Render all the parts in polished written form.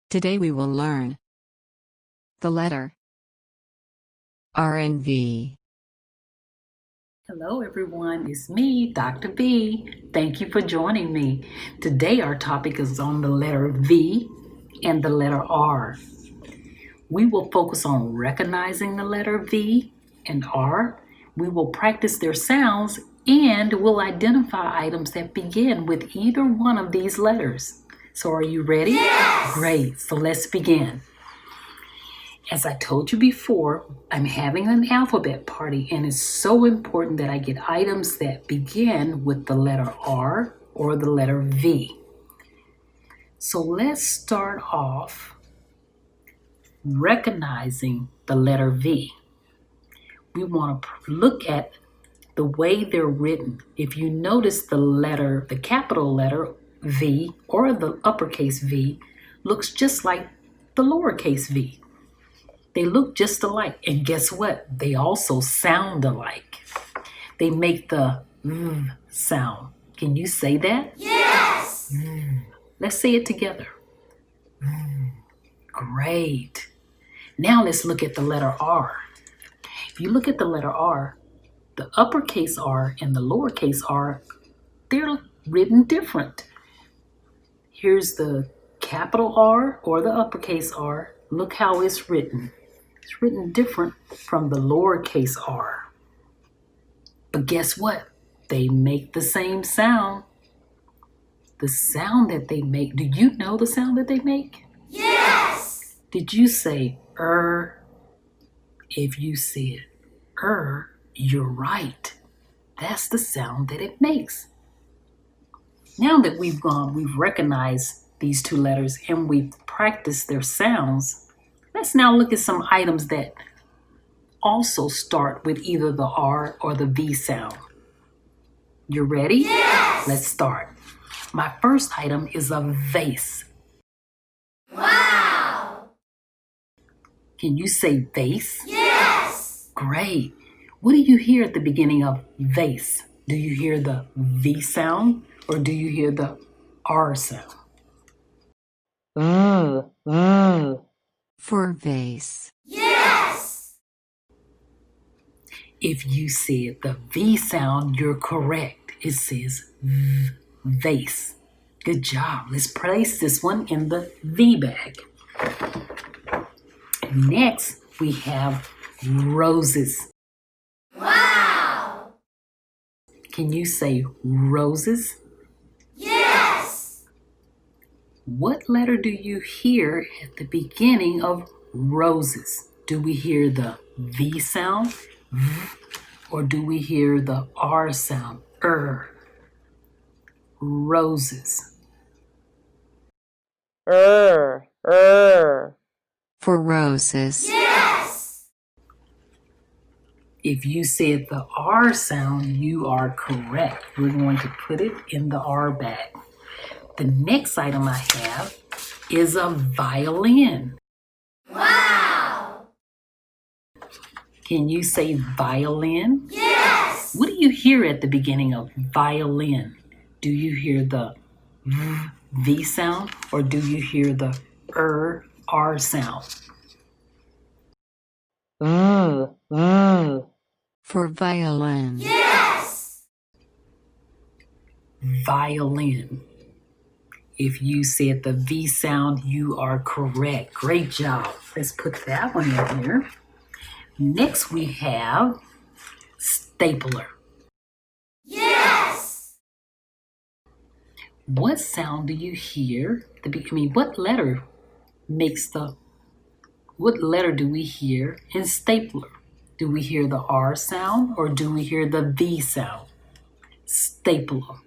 Today we will learn the letter R and V. Hello everyone, it's me, Dr. B. Thank you for joining me. Today our topic is on the letter V and the letter R. We will focus on recognizing the letter V and R. We will practice their sounds and we'll identify items that begin with either one of these letters. So are you ready? Yes! Great, so let's begin. As I told you before, I'm having an alphabet party and it's so important that I get items that begin with the letter R or the letter V. So let's start off recognizing the letter V. We want to look at the way they're written. If you notice the capital letter V or the uppercase V looks just like the lowercase v. They look just alike, and guess what? They also sound alike. They make the sound. Can you say that? Yes! Let's say it together. Great. Now let's look at the letter R. If you look at the letter R, the uppercase R and the lowercase R, they're written different. Here's the capital R or the uppercase R. Look how it's written. It's written different from the lowercase r. But guess what? They make the same sound. The sound that they make, do you know the sound that they make? Yes! Did you say If you said you're right. That's the sound that it makes. Now that we've recognized these two letters and we've practiced their sounds, let's now look at some items that also start with either the R or the V sound. You ready? Yes! Let's start. My first item is a vase. Wow! Can you say vase? Yes! Great. What do you hear at the beginning of vase? Do you hear the V sound or do you hear the R sound? For vase. Yes! If you said the V sound, you're correct. It says vase. Good job. Let's place this one in the V bag. Next, we have roses. Wow! Can you say roses? Yes! What letter do you hear at the beginning of roses? Do we hear the V sound? Or do we hear the R sound? Roses. For roses. Yes! If you said the R sound, you are correct. We're going to put it in the R bag. The next item I have is a violin. Wow! Can you say violin? Yes! What do you hear at the beginning of violin? Do you hear the V sound or do you hear the R sound? For violin. Yes! Violin. If you said the V sound, you are correct. Great job. Let's put that one in here. Next we have stapler. Yes! What sound do you hear? What letter do we hear in stapler? Do we hear the R sound or do we hear the V sound? Stapler.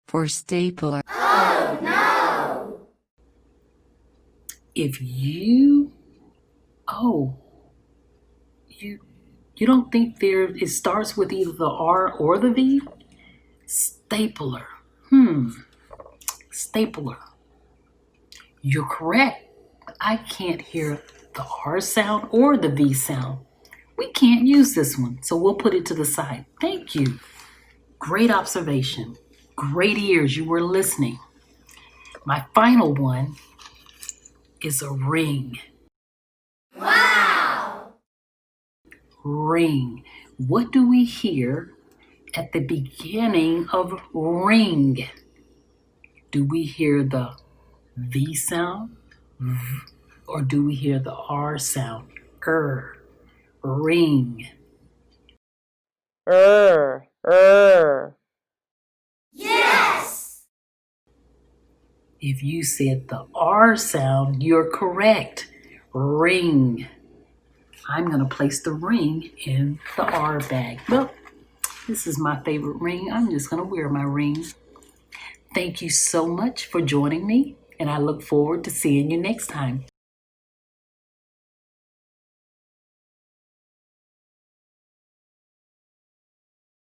For stapler. Oh, no! If you don't think it starts with either the R or the V? Stapler. Stapler. You're correct. I can't hear the R sound or the V sound. We can't use this one, so we'll put it to the side. Thank you. Great observation. Great ears, you were listening. My final one is a ring. Wow! Ring. What do we hear at the beginning of ring? Do we hear the V sound? Or do we hear the R sound? Ring. Yes! If you said the R sound, you're correct. Ring. I'm going to place the ring in the R bag. Well, this is my favorite ring. I'm just going to wear my ring. Thank you so much for joining me, and I look forward to seeing you next time.